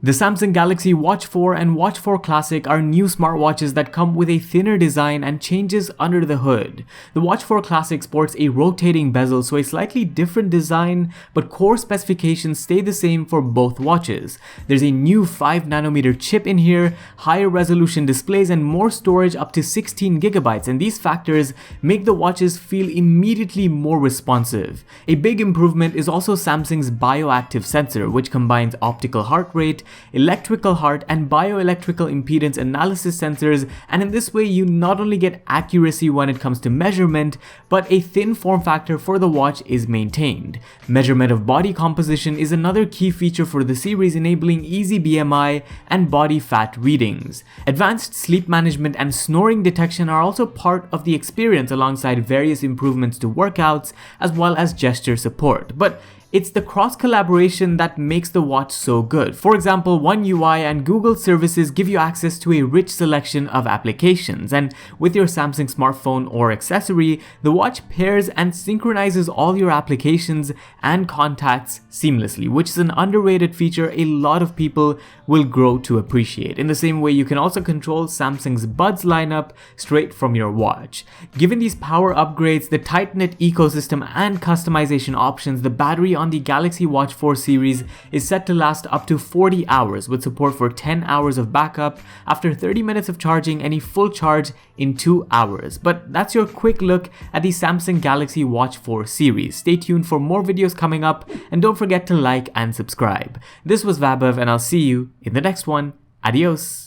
The Samsung Galaxy Watch 4 and Watch 4 Classic are new smartwatches that come with a thinner design and changes under the hood. The Watch 4 Classic sports a rotating bezel, so a slightly different design, but core specifications stay the same for both watches. There's a new 5nm chip in here, higher resolution displays, and more storage up to 16GB, and these factors make the watches feel immediately more responsive. A big improvement is also Samsung's bioactive sensor, which combines optical heart rate, electrical heart, and bioelectrical impedance analysis sensors, and in this way you not only get accuracy when it comes to measurement, but a thin form factor for the watch is maintained. Measurement of body composition is another key feature for the series, enabling easy BMI and body fat readings. Advanced sleep management and snoring detection are also part of the experience, alongside various improvements to workouts as well as gesture support. But it's the cross-collaboration that makes the watch so good. For example, One UI and Google services give you access to a rich selection of applications, and with your Samsung smartphone or accessory, the watch pairs and synchronizes all your applications and contacts seamlessly, which is an underrated feature a lot of people will grow to appreciate. In the same way, you can also control Samsung's Buds lineup straight from your watch. Given these power upgrades, the tight-knit ecosystem, and customization options, the battery on the Galaxy Watch 4 series is set to last up to 40 hours, with support for 10 hours of backup after 30 minutes of charging and a full charge in 2 hours. But that's your quick look at the Samsung Galaxy Watch 4 series. Stay tuned for more videos coming up, and don't forget to like and subscribe. This was Vaibhav, and I'll see you in the next one. Adios.